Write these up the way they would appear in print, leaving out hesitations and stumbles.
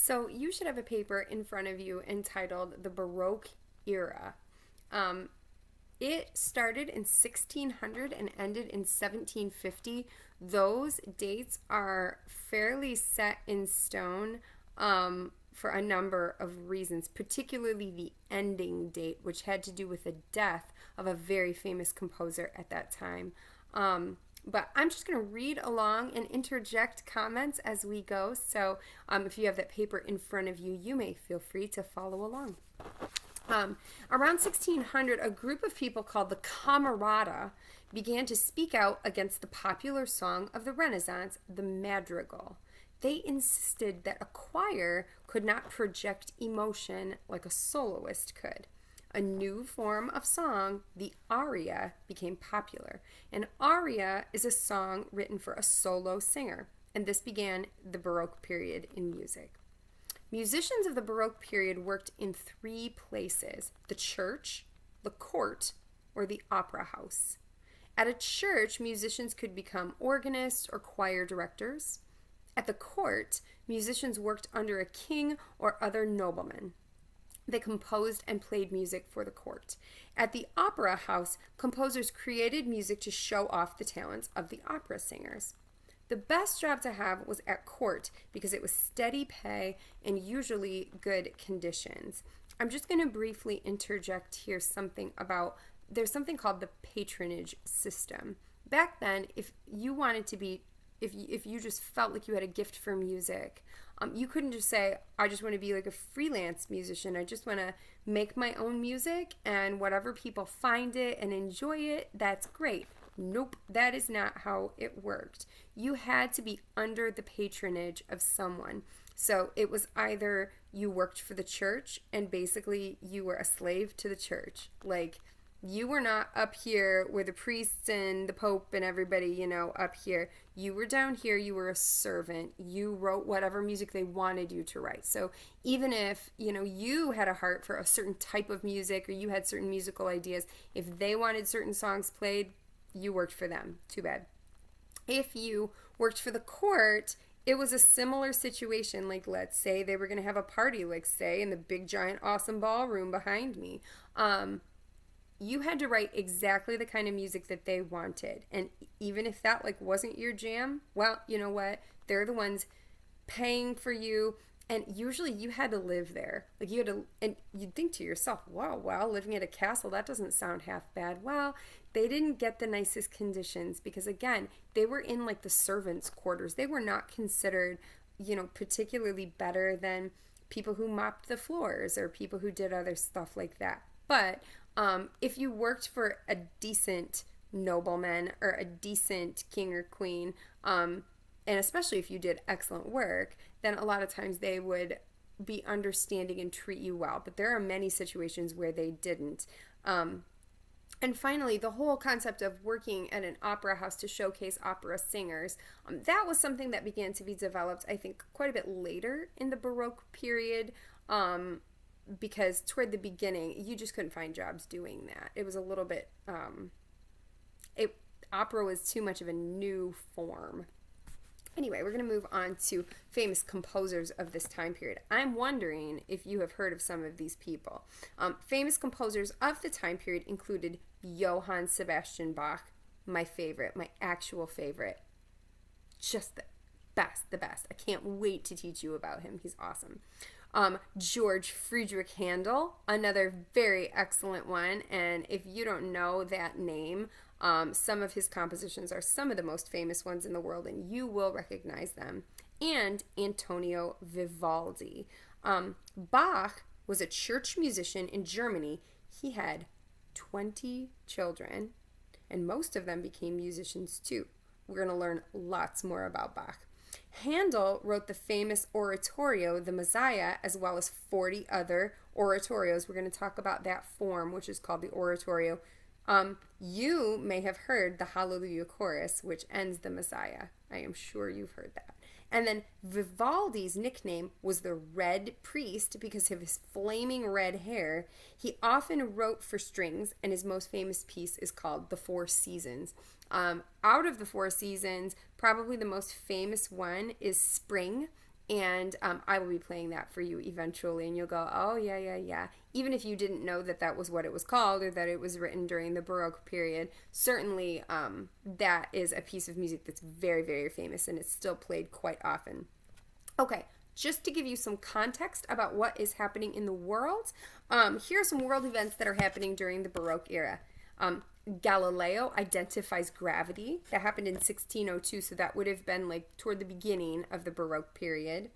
So you should have a paper in front of you entitled The Baroque Era. Um, it started in 1600 and ended in 1750. Those dates are fairly set in stone for a number of reasons, particularly the ending date, which had to do with the death of a very famous composer at that time. But I'm just going to read along and interject comments as we go. So if you have that paper in front of you, you may feel free to follow along. Around 1600, a group of people called the Camerata began to speak out against the popular song of the Renaissance, the madrigal. They insisted that a choir could not project emotion like a soloist could. A new form of song, the aria, became popular. An aria is a song written for a solo singer, and this began the Baroque period in music. Musicians of the Baroque period worked in three places: the church, the court, or the opera house. At a church, musicians could become organists or choir directors. At the court, musicians worked under a king or other nobleman. They composed and played music for the court. At the opera house, composers created music to show off the talents of the opera singers. The best job to have was at court because it was steady pay and usually good conditions. I'm just going to briefly interject here there's something called the patronage system. Back then, if you just felt like you had a gift for music, you couldn't just say, I just want to be like a freelance musician. I just want to make my own music, and whatever people find it and enjoy it, that's great. Nope, that is not how it worked. You had to be under the patronage of someone. So it was either you worked for the church and basically you were a slave to the church. Like, you were not up here with the priests and the pope and everybody, up here. You were down here. You were a servant. You wrote whatever music they wanted you to write. So even if, you had a heart for a certain type of music or you had certain musical ideas, if they wanted certain songs played, you worked for them. Too bad. If you worked for the court, it was a similar situation. Like, let's say they were going to have a party, like, say, in the big, giant, awesome ballroom behind me. You had to write exactly the kind of music that they wanted. And even if that wasn't your jam, well, you know what? They're the ones paying for you. And usually you had to live there. And you'd think to yourself, wow, well, living at a castle, that doesn't sound half bad. Well, they didn't get the nicest conditions because, again, they were in the servants' quarters. They were not considered, particularly better than people who mopped the floors or people who did other stuff like that. But if you worked for a decent nobleman or a decent king or queen, and especially if you did excellent work, then a lot of times they would be understanding and treat you well. But there are many situations where they didn't. And finally, the whole concept of working at an opera house to showcase opera singers, that was something that began to be developed, I think, quite a bit later in the Baroque period. Because toward the beginning, you just couldn't find jobs doing that. It was a little bit, opera was too much of a new form. Anyway, we're going to move on to famous composers of this time period. I'm wondering if you have heard of some of these people. Famous composers of the time period included Johann Sebastian Bach, my favorite, my actual favorite. Just the best. I can't wait to teach you about him. He's awesome. George Friedrich Handel, another very excellent one. And if you don't know that name, some of his compositions are some of the most famous ones in the world, and you will recognize them. And Antonio Vivaldi. Bach was a church musician in Germany. He had 20 children, and most of them became musicians too. We're going to learn lots more about Bach. Handel wrote the famous oratorio, the Messiah, as well as 40 other oratorios. We're going to talk about that form, which is called the oratorio. You may have heard the Hallelujah chorus, which ends the Messiah. I am sure you've heard that. And then Vivaldi's nickname was the Red Priest because of his flaming red hair. He often wrote for strings, and his most famous piece is called The Four Seasons. Out of the Four Seasons, probably the most famous one is Spring. And I will be playing that for you eventually, and you'll go, oh, yeah, yeah, yeah. Even if you didn't know that that was what it was called or that it was written during the Baroque period, certainly that is a piece of music that's very, very famous, and it's still played quite often. Okay, just to give you some context about what is happening in the world, here are some world events that are happening during the Baroque era. Galileo identifies gravity. That happened in 1602, so that would have been like toward the beginning of the Baroque period.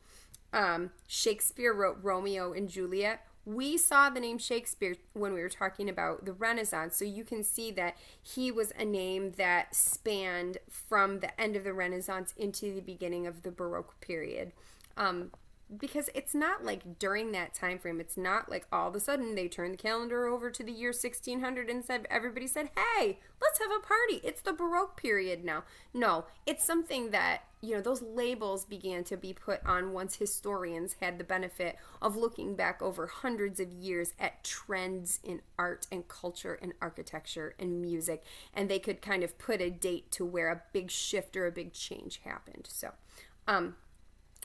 Shakespeare wrote Romeo and Juliet. We saw the name Shakespeare when we were talking about the Renaissance, so you can see that he was a name that spanned from the end of the Renaissance into the beginning of the Baroque period. Because it's not like during that time frame, it's not like all of a sudden they turned the calendar over to the year 1600 and said, everybody said, hey, let's have a party, it's the Baroque period now. No, it's something that, those labels began to be put on once historians had the benefit of looking back over hundreds of years at trends in art and culture and architecture and music, and they could kind of put a date to where a big shift or a big change happened. So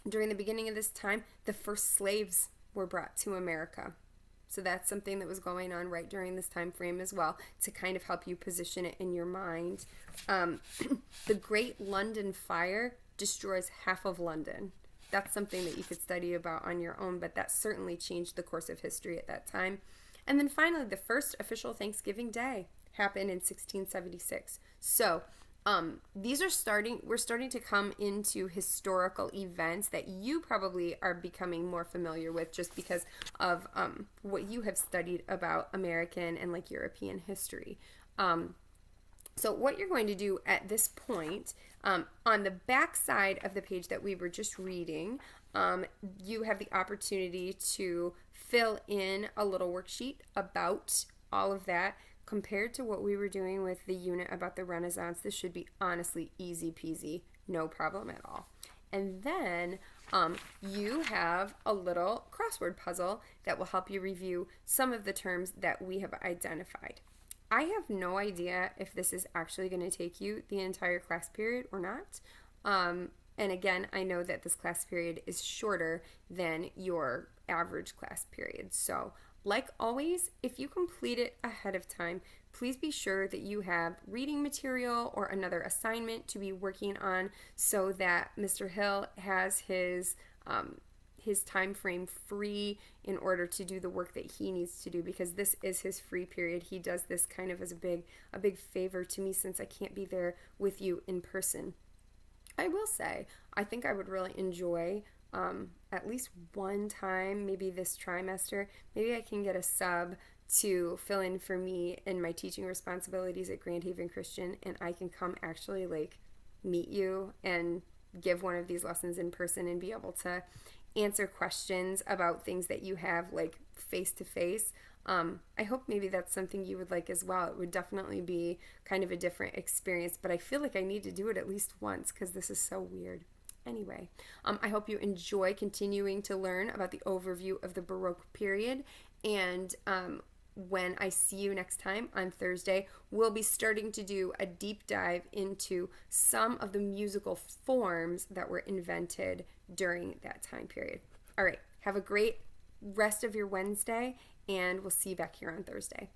during the beginning of this time, the first slaves were brought to America. So that's something that was going on right during this time frame as well, to kind of help you position it in your mind. The Great London Fire destroys half of London. That's something that you could study about on your own, but that certainly changed the course of history at that time. And then finally, the first official Thanksgiving Day happened in 1676. So we're starting to come into historical events that you probably are becoming more familiar with just because of what you have studied about American and like European history. So what you're going to do at this point, on the back side of the page that we were just reading, you have the opportunity to fill in a little worksheet about all of that. Compared to what we were doing with the unit about the Renaissance, this should be honestly easy peasy, no problem at all. And then you have a little crossword puzzle that will help you review some of the terms that we have identified. I have no idea if this is actually going to take you the entire class period or not. And again, I know that this class period is shorter than your average class period. So like always, if you complete it ahead of time, please be sure that you have reading material or another assignment to be working on so that Mr. Hill has his time frame free in order to do the work that he needs to do, because this is his free period. He does this kind of as a big favor to me since I can't be there with you in person. I will say, I think I would really enjoy at least one time, maybe this trimester, maybe I can get a sub to fill in for me in my teaching responsibilities at Grand Haven Christian, and I can come actually like meet you and give one of these lessons in person and be able to answer questions about things that you have like face to face. I hope maybe that's something you would like as well. It would definitely be kind of a different experience, but I feel like I need to do it at least once because this is so weird. Anyway, I hope you enjoy continuing to learn about the overview of the Baroque period, and when I see you next time on Thursday, we'll be starting to do a deep dive into some of the musical forms that were invented during that time period. All right, have a great rest of your Wednesday, and we'll see you back here on Thursday.